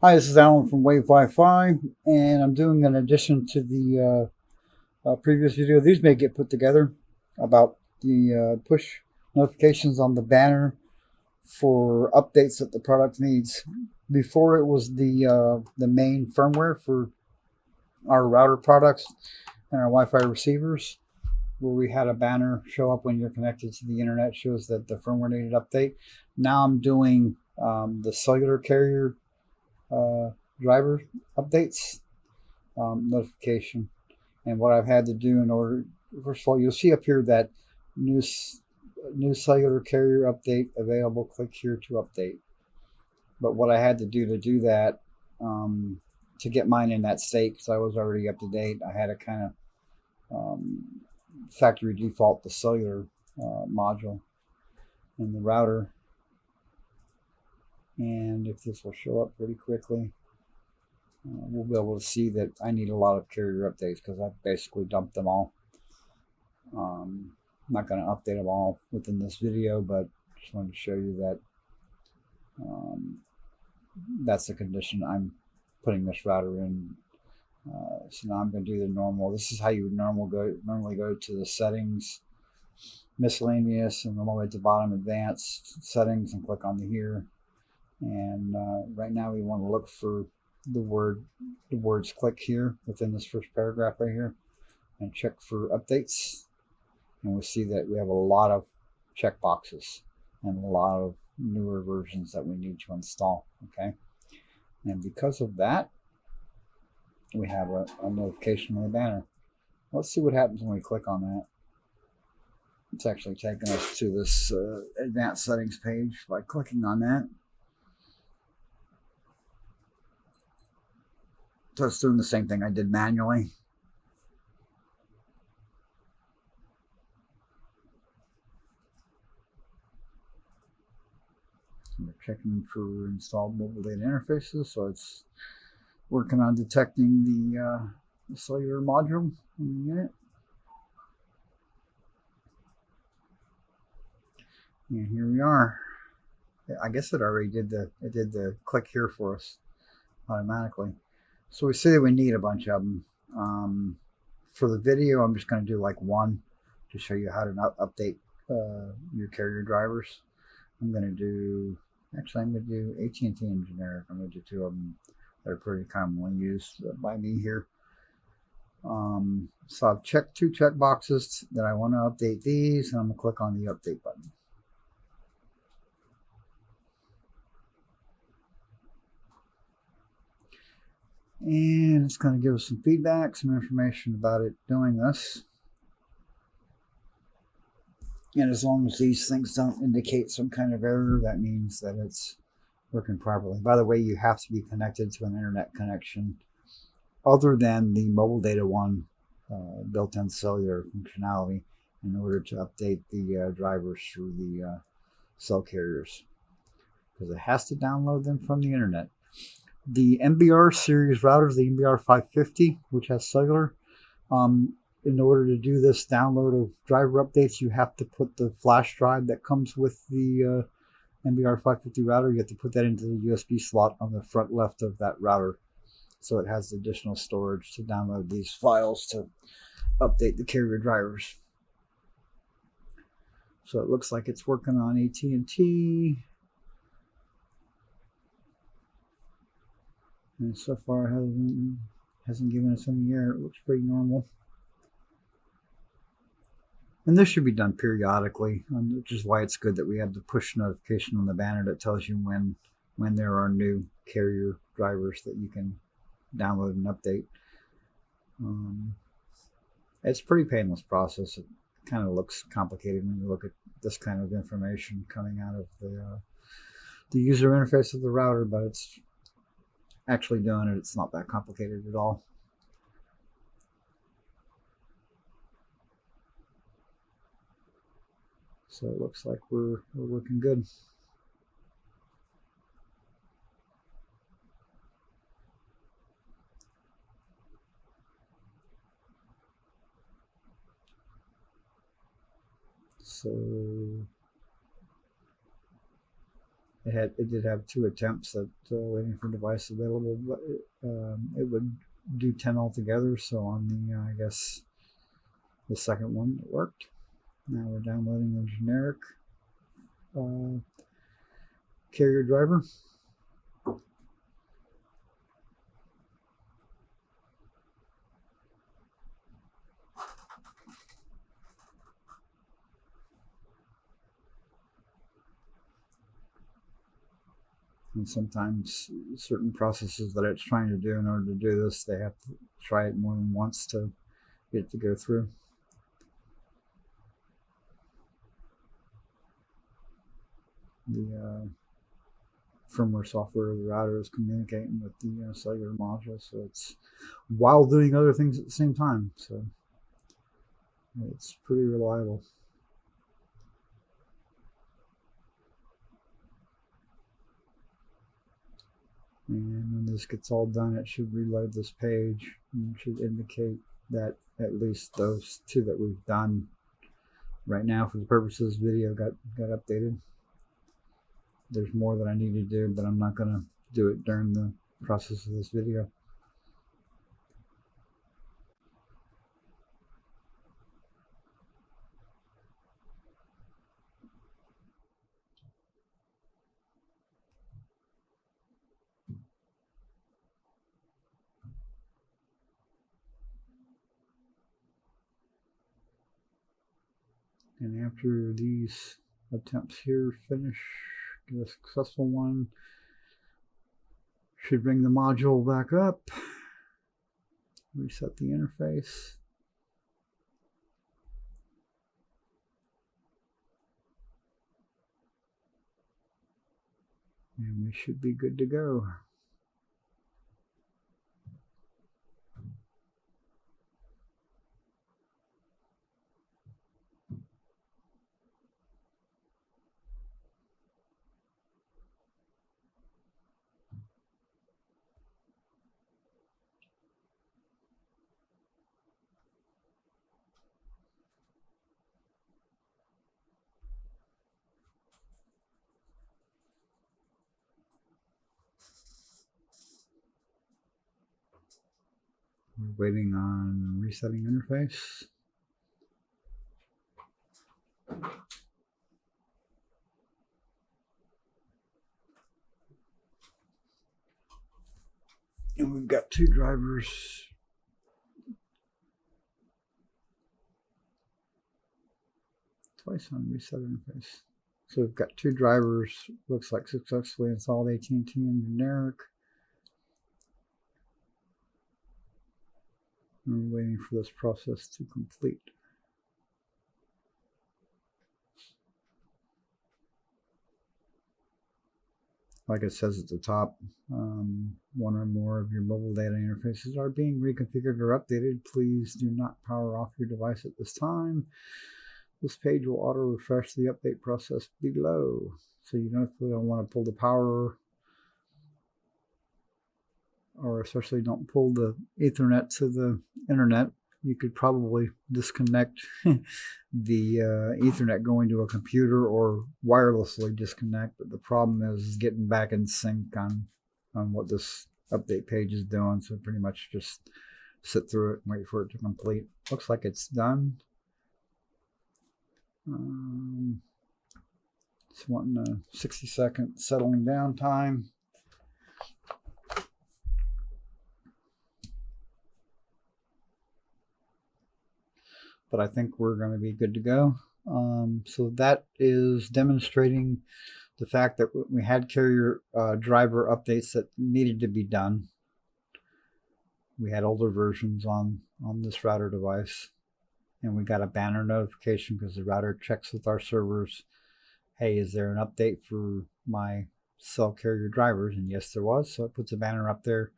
Hi, this is Alan from Wave Wi-Fi, and I'm doing an addition to the previous video. These may get put together about the push notifications on the banner for updates that the product needs. Before it was the main firmware for our router products and our Wi-Fi receivers, where we had a banner show up when you're connected to the internet, shows that the firmware needed update. Now I'm doing the cellular carrier uh, driver updates notification. And what I've had to do in order, first of all, you'll see up here that new new cellular carrier update available. Click here to update. But what I had to do that, to get mine in that state, because I was already up to date, I had to kind of factory default the cellular module in the router. And if this will show up pretty quickly, we'll be able to see that I need a lot of carrier updates because I've basically dumped them all. I'm not going to update them all within this video, but just wanted to show you that that's the condition I'm putting this router in. So now I'm going to do the normal. This is how you would normally go to the settings, miscellaneous, and all the way at the bottom, advanced settings, and click on the here. And right now we want to look for the words click here within this first paragraph right here, and check for updates. And we see that we have a lot of check boxes and a lot of newer versions that we need to install. Okay, and because of that, we have a notification on the banner. Let's see what happens when we click on that. It's actually taking us to this advanced settings page by clicking on that. So it's doing the same thing I did manually. We're checking for installed mobile data interfaces, so it's working on detecting the cellular module in the unit. And here we are. I guess it already did the click here for us automatically. So we see that we need a bunch of them. For the video, I'm just going to do like one to show you how to update your carrier drivers. I'm going to do AT&T and generic. I'm going to do two of them that are pretty commonly used by me here. So I've checked two check boxes that I want to update these, and I'm going to click on the update button. And it's going to give us some feedback, some information about it doing this. And as long as these things don't indicate some kind of error, that means that it's working properly. By the way, you have to be connected to an internet connection other than the mobile data one, built-in cellular functionality, in order to update the drivers through the cell carriers, because it has to download them from the internet. The MBR series routers, the MBR 550, which has cellular, in order to do this download of driver updates, you have to put the flash drive that comes with the MBR 550 router. You have to put that into the USB slot on the front left of that router, so it has additional storage to download these files to update the carrier drivers. So it looks like it's working on AT&T. And so far hasn't given us any error. It looks pretty normal. And this should be done periodically, which is why it's good that we have the push notification on the banner that tells you when there are new carrier drivers that you can download and update. It's a pretty painless process. It kind of looks complicated when you look at this kind of information coming out of the user interface of the router, but it's actually doing it. It's not that complicated at all. So it looks like we're working good. So it did have 2 attempts at waiting for device available, but it would do 10 altogether. So on the I guess the second one it worked. Now we're downloading the generic carrier driver. And sometimes certain processes that it's trying to do in order to do this, they have to try it more than once to get it to go through. The firmware software of the router is communicating with the cellular module, so it's while doing other things at the same time. So it's pretty reliable. And when this gets all done, it should reload this page and should indicate that at least those 2 that we've done right now for the purpose of this video got updated. There's more that I need to do, but I'm not going to do it during the process of this video. And after these attempts here finish, get a successful one, should bring the module back up, reset the interface. And we should be good to go. We're waiting on resetting interface. And we've got 2 drivers. Twice on reset interface. So we've got 2 drivers, looks like successfully installed AT&T and generic. And we're waiting for this process to complete. Like it says at the top, 1 or more of your mobile data interfaces are being reconfigured or updated. Please do not power off your device at this time. This page will auto refresh the update process below. So you don't want to pull the power, or especially don't pull the Ethernet to the internet. You could probably disconnect the Ethernet going to a computer or wirelessly disconnect, but the problem is getting back in sync on what this update page is doing. So pretty much just sit through it and wait for it to complete. Looks like it's done. It's wanting a 60-second settling down time. But I think we're going to be good to go. So that is demonstrating the fact that we had carrier driver updates that needed to be done. We had older versions on this router device, and we got a banner notification because the router checks with our servers, hey, is there an update for my cell carrier drivers? And yes, there was. So it puts a banner up there,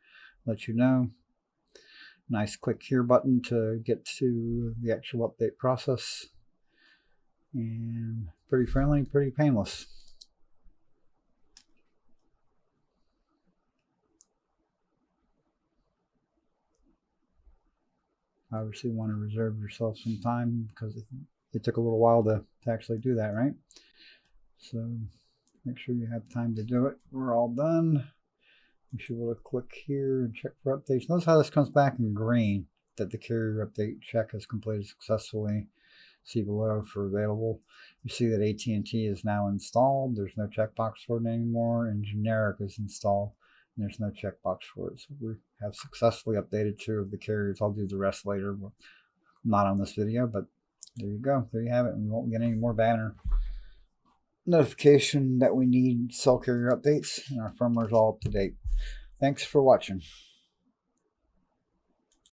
let you know. Nice click here button to get to the actual update process. And pretty friendly, pretty painless. Obviously want to reserve yourself some time because it took a little while to actually do that, right? So Make sure you have time to do it. We're all done. You should be able to click here and check for updates. Notice how this comes back in green, that the carrier update check is completed successfully. See below for available. You see that AT&T is now installed. There's no checkbox for it anymore, and generic is installed, and there's no checkbox for it. So we have successfully updated 2 of the carriers. I'll do the rest later, not on this video, but there you go. There you have it. And we won't get any more banner notification that we need cell carrier updates, and our firmware is all up to date. Thanks for watching.